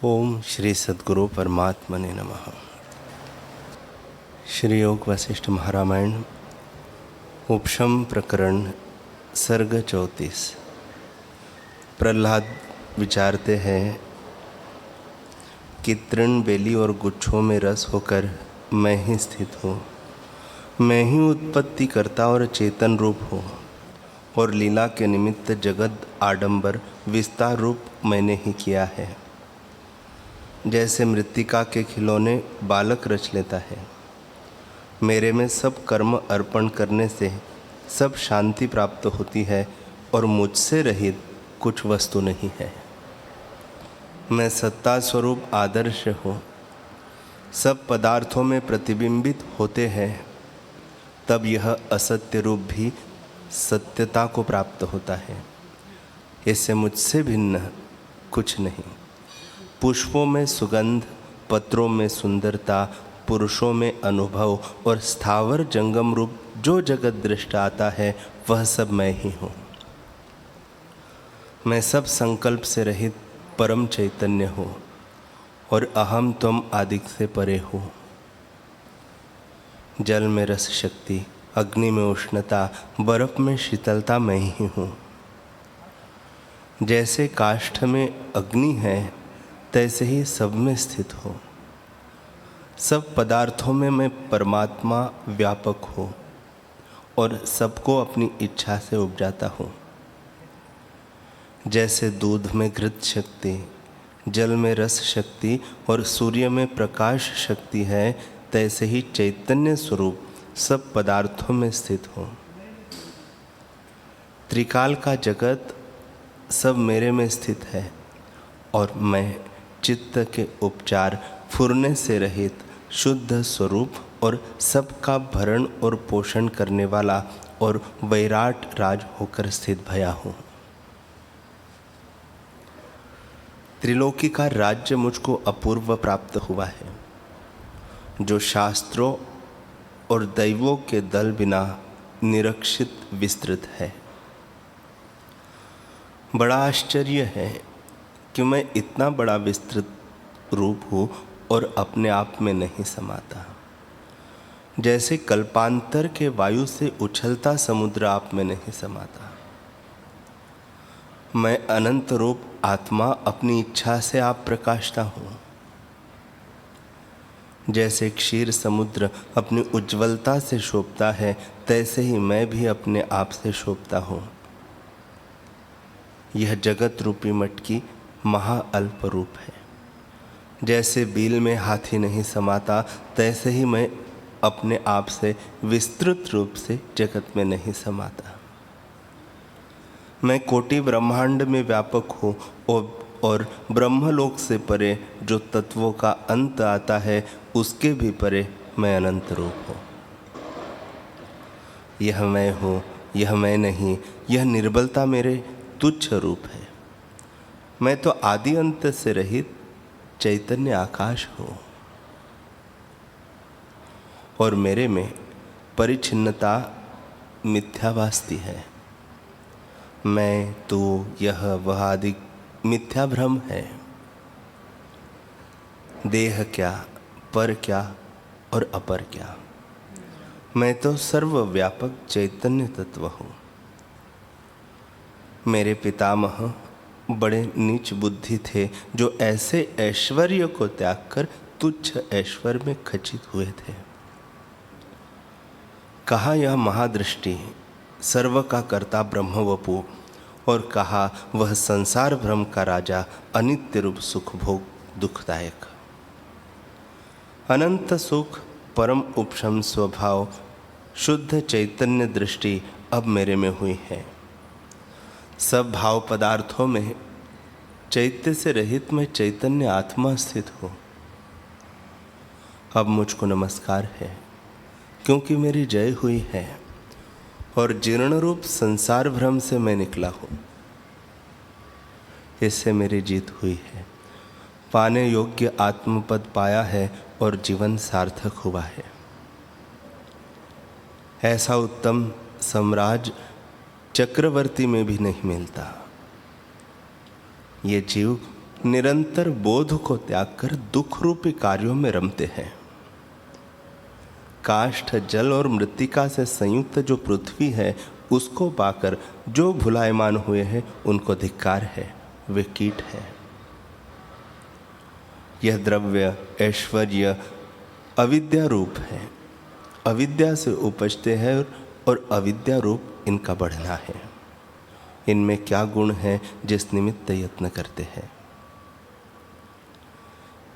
ओम श्री सद्गुरु परमात्मने नमः। श्री योग वशिष्ठ महारामायण उपशम प्रकरण सर्ग 34। प्रहलाद विचारते हैं कि तृण बेली और गुच्छों में रस होकर मैं ही स्थित हूँ। मैं ही उत्पत्ति करता और चेतन रूप हूँ और लीला के निमित्त जगत आडंबर विस्तार रूप मैंने ही किया है। जैसे मृत्तिका के खिलौने बालक रच लेता है, मेरे में सब कर्म अर्पण करने से सब शांति प्राप्त होती है और मुझसे रहित कुछ वस्तु नहीं है। मैं सत्ता स्वरूप आदर्श हूँ। सब पदार्थों में प्रतिबिंबित होते हैं, तब यह असत्य रूप भी सत्यता को प्राप्त होता है। इससे मुझसे भिन्न कुछ नहीं। पुष्पों में सुगंध, पत्रों में सुंदरता, पुरुषों में अनुभव और स्थावर जंगम रूप जो जगत दृष्ट आता है वह सब मैं ही हूँ। मैं सब संकल्प से रहित परम चैतन्य हूँ और अहम त्वम आदि से परे हूँ। जल में रस शक्ति, अग्नि में उष्णता, बर्फ में शीतलता मैं ही हूँ। जैसे काष्ठ में अग्नि है तैसे ही सब में स्थित हो। सब पदार्थों में मैं परमात्मा व्यापक हूँ और सबको अपनी इच्छा से उपजाता हूँ। जैसे दूध में घृत शक्ति, जल में रस शक्ति और सूर्य में प्रकाश शक्ति है, तैसे ही चैतन्य स्वरूप सब पदार्थों में स्थित हो। त्रिकाल का जगत सब मेरे में स्थित है और मैं चित्त के उपचार फुरने से रहित शुद्ध स्वरूप और सबका भरण और पोषण करने वाला और वैराट राज होकर स्थित भया हूँ। त्रिलोकी का राज्य मुझको अपूर्व प्राप्त हुआ है, जो शास्त्रों और दैवों के दल बिना निरक्षित विस्तृत है। बड़ा आश्चर्य है कि मैं इतना बड़ा विस्तृत रूप हूँ और अपने आप में नहीं समाता। जैसे कल्पांतर के वायु से उछलता समुद्र आप में नहीं समाता। मैं अनंत रूप आत्मा अपनी इच्छा से आप प्रकाशता हूँ। जैसे क्षीर समुद्र अपनी उज्ज्वलता से शोभता है, तैसे ही मैं भी अपने आप से शोभता हूँ। यह जगत रूपी मटकी महाअल्प रूप है। जैसे बील में हाथी नहीं समाता, तैसे ही मैं अपने आप से विस्तृत रूप से जगत में नहीं समाता। मैं कोटि ब्रह्मांड में व्यापक हूँ और ब्रह्मलोक से परे जो तत्वों का अंत आता है, उसके भी परे मैं अनंत रूप हूँ। यह मैं हूँ, यह मैं नहीं, यह निर्बलता मेरे तुच्छ रूप है। मैं तो आदि अंत से रहित चैतन्य आकाश हूँ और मेरे में परिच्छिन्नता मिथ्या भासती है। मैं, तू, यह, वह आदि मिथ्या भ्रम है। देह क्या, पर क्या और अपर क्या। मैं तो सर्वव्यापक चैतन्य तत्व हूँ। मेरे पितामह बड़े नीच बुद्धि थे, जो ऐसे ऐश्वर्य को त्याग कर तुच्छ ऐश्वर्य में खचित हुए थे। कहा यह महादृष्टि सर्व का कर्ता ब्रह्मवपु, और कहा वह संसार भ्रम का राजा, अनित्य रूप सुख भोग दुखदायक। अनंत सुख, परम उपशम स्वभाव, शुद्ध चैतन्य दृष्टि अब मेरे में हुई है। सब भाव पदार्थों में चैत्य से रहित मैं चैतन्य आत्मा स्थित हूँ। अब मुझको नमस्कार है, क्योंकि मेरी जय हुई है और जीर्ण रूप संसार भ्रम से मैं निकला हूँ। इससे मेरी जीत हुई है। पाने योग्य आत्मपद पाया है और जीवन सार्थक हुआ है। ऐसा उत्तम सम्राज चक्रवर्ती में भी नहीं मिलता। ये जीव निरंतर बोध को त्याग कर दुख रूपी कार्यों में रमते हैं। काष्ठ, जल और मृत्तिका से संयुक्त जो पृथ्वी है उसको पाकर जो भुलायमान हुए हैं उनको धिक्कार है, वे कीट है। यह द्रव्य, ऐश्वर्य अविद्या रूप है, अविद्या से उपजते हैं और अविद्या रूप इनका बढ़ना है। इनमें क्या गुण है जिस निमित्त यत्न करते हैं।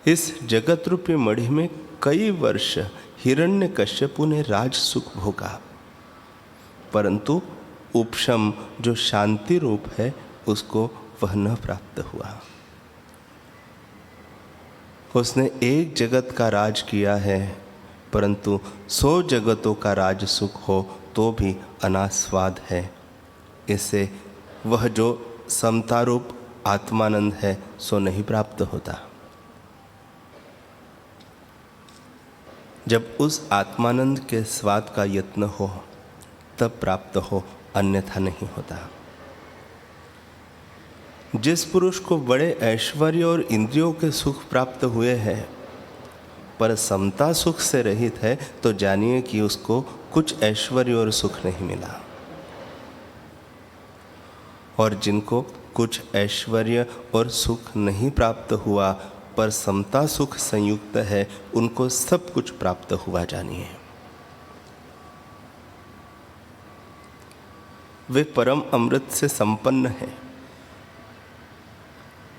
इस जगत रूपी मढ़ी में कई वर्ष हिरण्यकश्यपु ने राज सुख भोगा, परंतु उपशम जो शांति रूप है उसको वह न प्राप्त हुआ। उसने एक जगत का राज किया है, परंतु 100 जगतों का राज सुख हो तो भी अनास्वाद है। इससे वह जो समता रूप आत्मानंद है सो नहीं प्राप्त होता। जब उस आत्मानंद के स्वाद का यत्न हो तब प्राप्त हो, अन्यथा नहीं होता। जिस पुरुष को बड़े ऐश्वर्य और इंद्रियों के सुख प्राप्त हुए हैं पर समता सुख से रहित है, तो जानिए कि उसको कुछ ऐश्वर्य और सुख नहीं मिला। और जिनको कुछ ऐश्वर्य और सुख नहीं प्राप्त हुआ पर समता सुख संयुक्त है, उनको सब कुछ प्राप्त हुआ जानिए। वे परम अमृत से संपन्न है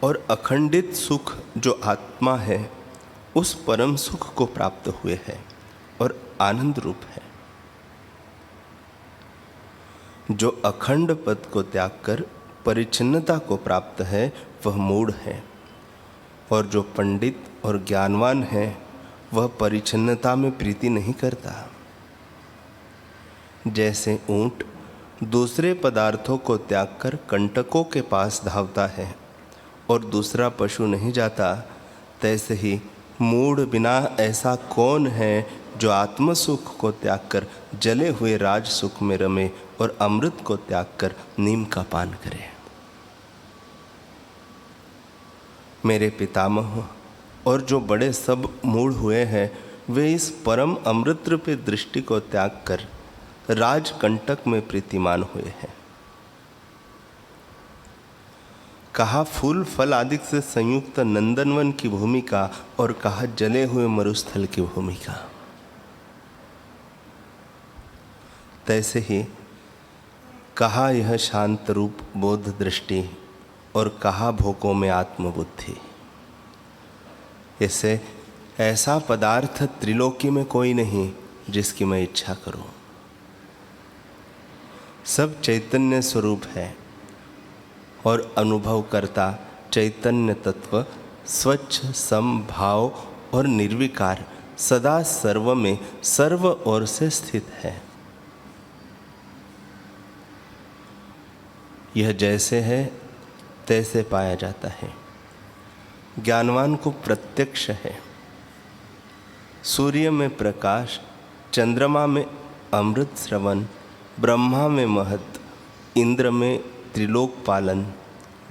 और अखंडित सुख जो आत्मा है उस परम सुख को प्राप्त हुए हैं और आनंद रूप है। जो अखंड पद को त्याग कर परिच्छिन्नता को प्राप्त है वह मूढ़ है, और जो पंडित और ज्ञानवान है वह परिच्छिन्नता में प्रीति नहीं करता। जैसे ऊंट दूसरे पदार्थों को त्याग कर कंटकों के पास धावता है और दूसरा पशु नहीं जाता, तैसे ही मूढ़ बिना ऐसा कौन है जो आत्मसुख को त्याग कर जले हुए राज सुख में रमे और अमृत को त्याग कर नीम का पान करे। मेरे पितामह और जो बड़े सब मूढ़ हुए हैं वे इस परम अमृत रूपी दृष्टि को त्याग कर राजकंटक में प्रीतिमान हुए हैं। कहा फूल फल आदि से संयुक्त नंदनवन की भूमिका और कहा जले हुए मरुस्थल की भूमिका। तैसे ही कहा यह शांत रूप बोध दृष्टि और कहा भोगों में आत्मबुद्धि। इससे ऐसा पदार्थ त्रिलोकी में कोई नहीं जिसकी मैं इच्छा करूं। सब चैतन्य स्वरूप है और अनुभव करता चैतन्य तत्व स्वच्छ समभाव और निर्विकार सदा सर्व में सर्व ओर से स्थित है। यह जैसे है तैसे पाया जाता है। ज्ञानवान को प्रत्यक्ष है। सूर्य में प्रकाश, चंद्रमा में अमृत श्रवण, ब्रह्मा में महत, इंद्र में त्रिलोक पालन,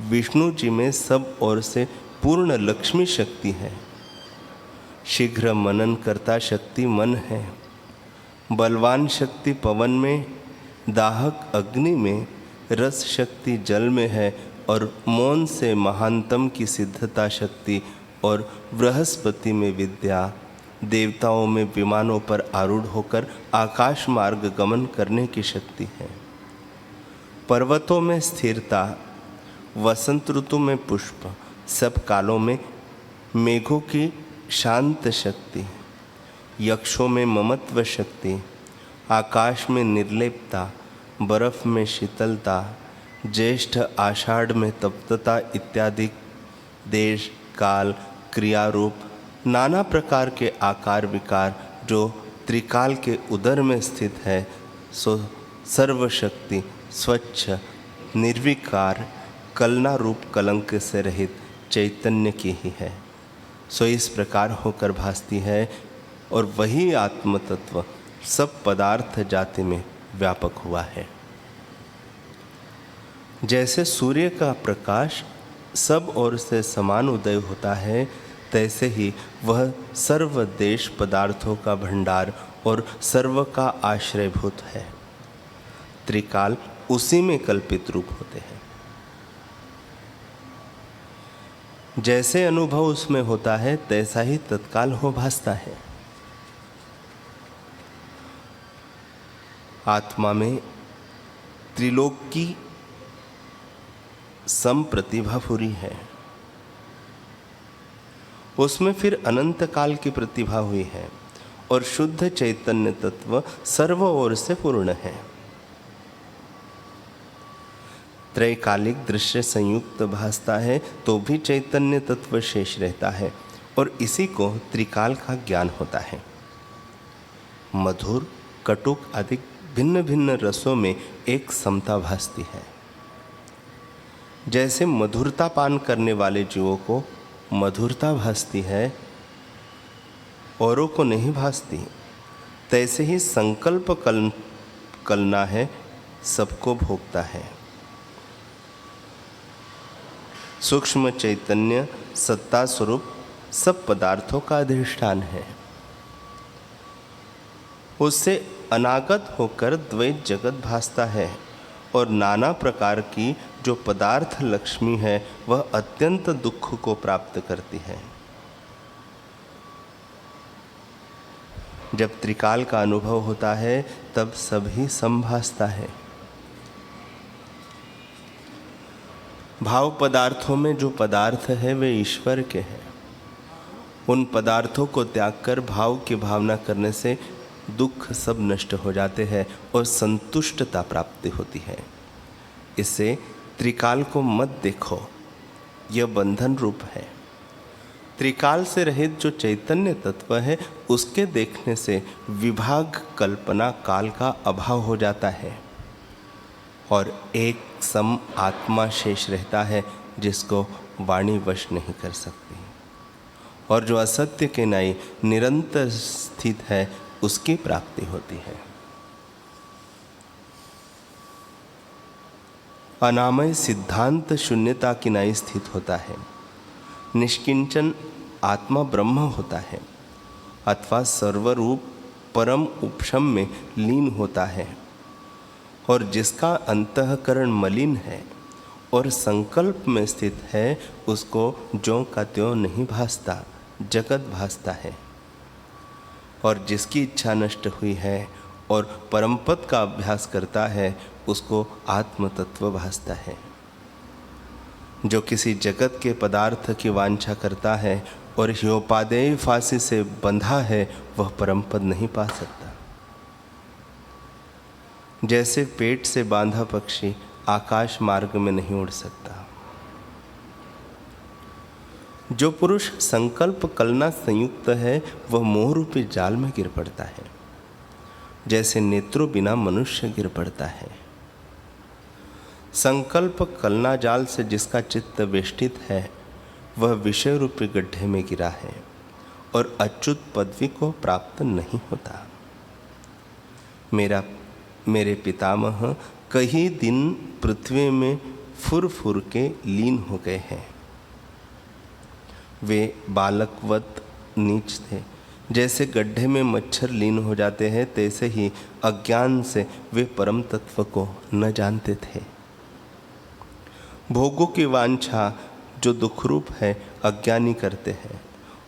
विष्णु जी में सब ओर से पूर्ण लक्ष्मी शक्ति है। शीघ्र मनन करता शक्ति मन है। बलवान शक्ति पवन में, दाहक अग्नि में, रस शक्ति जल में है और मौन से महानतम की सिद्धता शक्ति और बृहस्पति में विद्या, देवताओं में विमानों पर आरूढ़ होकर आकाश मार्ग गमन करने की शक्ति है। पर्वतों में स्थिरता, वसंत ऋतु में पुष्प, सब कालों में मेघों की शांत शक्ति, यक्षों में ममत्व शक्ति, आकाश में निर्लेपता, बर्फ में शीतलता, ज्येष्ठ आषाढ़ में तप्तता इत्यादि देश काल क्रिया रूप नाना प्रकार के आकार विकार जो त्रिकाल के उदर में स्थित है, सो सर्वशक्ति स्वच्छ निर्विकार कलना रूप कलंक से रहित चैतन्य की ही है। सो इस प्रकार होकर भासती है और वही आत्म तत्व सब पदार्थ जाति में व्यापक हुआ है। जैसे सूर्य का प्रकाश सब ओर से समान उदय होता है, तैसे ही वह सर्व देश पदार्थों का भंडार और सर्व का आश्रयभूत है। त्रिकाल उसी में कल्पित रूप होते हैं। जैसे अनुभव उसमें होता है तैसा ही तत्काल हो भासता है। आत्मा में त्रिलोक की समप्रतिभा पूरी है। उसमें फिर अनंत काल की प्रतिभा हुई है और शुद्ध चैतन्य तत्व सर्व ओर से पूर्ण है। त्रैकालिक दृश्य संयुक्त भासता है तो भी चैतन्य तत्व शेष रहता है और इसी को त्रिकाल का ज्ञान होता है। मधुर, कटुक आदि भिन्न भिन्न रसों में एक समता भासती है। जैसे मधुरता पान करने वाले जीवों को मधुरता भासती है, औरों को नहीं भासती, तैसे ही संकल्प कलना है, सबको भोगता है। सूक्ष्म चैतन्य सत्ता स्वरूप सब पदार्थों का अधिष्ठान है। उससे अनागत होकर द्वैत जगत भासता है और नाना प्रकार की जो पदार्थ लक्ष्मी है वह अत्यंत दुख को प्राप्त करती है। जब त्रिकाल का अनुभव होता है तब सभी समभासता है। भाव पदार्थों में जो पदार्थ है वे ईश्वर के हैं। उन पदार्थों को त्याग कर भाव की भावना करने से दुख सब नष्ट हो जाते हैं और संतुष्टता प्राप्ति होती है। इससे त्रिकाल को मत देखो, यह बंधन रूप है। त्रिकाल से रहित जो चैतन्य तत्व है उसके देखने से विभाग कल्पना काल का अभाव हो जाता है और एक सम आत्मा शेष रहता है जिसको वाणी वश नहीं कर सकती और जो असत्य के न्याय निरंतर स्थित है उसकी प्राप्ति होती है। अनामय सिद्धांत शून्यता की न्याय स्थित होता है। निष्किंचन आत्मा ब्रह्म होता है अथवा सर्वरूप परम उपशम में लीन होता है और जिसका अंतःकरण मलिन है और संकल्प में स्थित है उसको ज्यों का त्यों नहीं भासता, जगत भासता है। और जिसकी इच्छा नष्ट हुई है और परमपद का अभ्यास करता है उसको आत्म तत्व भासता है। जो किसी जगत के पदार्थ की वांछा करता है और ह्योपादेय फांसी से बंधा है वह परमपद नहीं पा सकता। जैसे पेट से बांधा पक्षी आकाश मार्ग में नहीं उड़ सकता। जो पुरुष संकल्प कलना संयुक्त है वह मोह रूपी जाल में गिर पड़ता है। जैसे नेत्रों बिना मनुष्य गिर पड़ता है। संकल्प कलना जाल से जिसका चित्त वेष्टित है वह विषय रूपी गड्ढे में गिरा है और अच्युत पदवी को प्राप्त नहीं होता। मेरे पितामह कई दिन पृथ्वी में फुर फुर के लीन हो गए हैं। वे बालकवत नीच थे। जैसे गड्ढे में मच्छर लीन हो जाते हैं तैसे ही अज्ञान से वे परम तत्व को न जानते थे। भोगों की वांछा जो दुख रूप है अज्ञानी करते हैं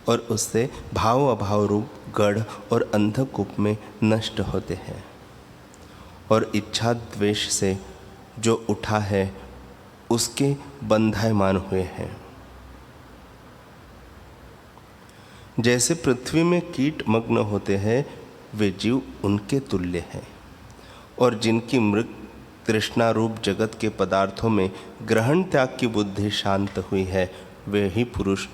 और उससे भाव अभाव रूप गढ़ और अंधकूप में नष्ट होते हैं और इच्छा द्वेष से जो उठा है उसके बंधायमान हुए हैं। जैसे पृथ्वी में कीट मग्न होते हैं वे जीव उनके तुल्य हैं और जिनकी मृग तृष्णा रूप जगत के पदार्थों में ग्रहण त्याग की बुद्धि शांत हुई है वे ही पुरुष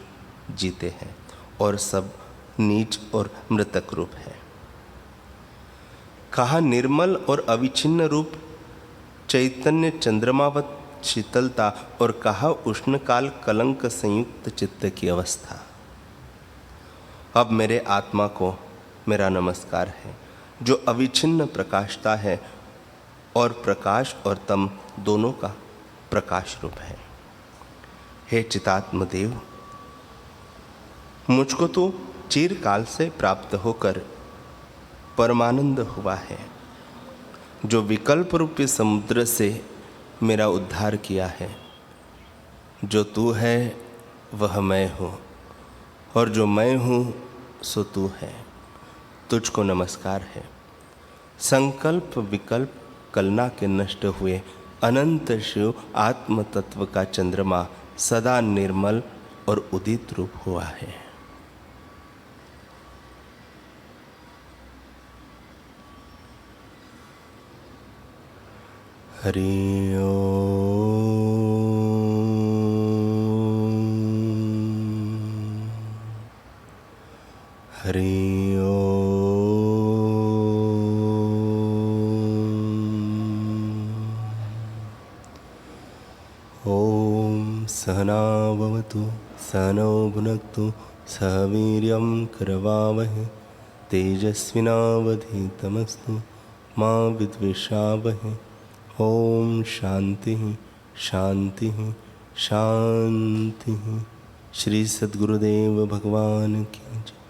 जीते हैं और सब नीच और मृतक रूप है। कहा निर्मल और अविच्छिन्न रूप चैतन्य चंद्रमावत शीतलता और कहा उष्णकाल कलंक संयुक्त चित्त की अवस्था। अब मेरे आत्मा को मेरा नमस्कार है जो अविच्छिन्न प्रकाशता है और प्रकाश और तम दोनों का प्रकाश रूप है। हे चितात्मदेव, मुझको तो चिरकाल से प्राप्त होकर परमानंद हुआ है, जो विकल्प रूपी समुद्र से मेरा उद्धार किया है। जो तू है वह मैं हूँ, और जो मैं हूँ सो तू है। तुझको नमस्कार है। संकल्प विकल्प कलना के नष्ट हुए अनंत शिव आत्म तत्व का चंद्रमा सदा निर्मल और उदित रूप हुआ है। हरि ओम। हरि ओम। ओम सहना भवतु सहनौ भुनक्तु सह वीर्यं करवावहै तेजस्विनावधीतमस्तु मा विद्विषावहै। ओम शांति शांति शांति। श्री सद्गुरुदेव भगवान की जय।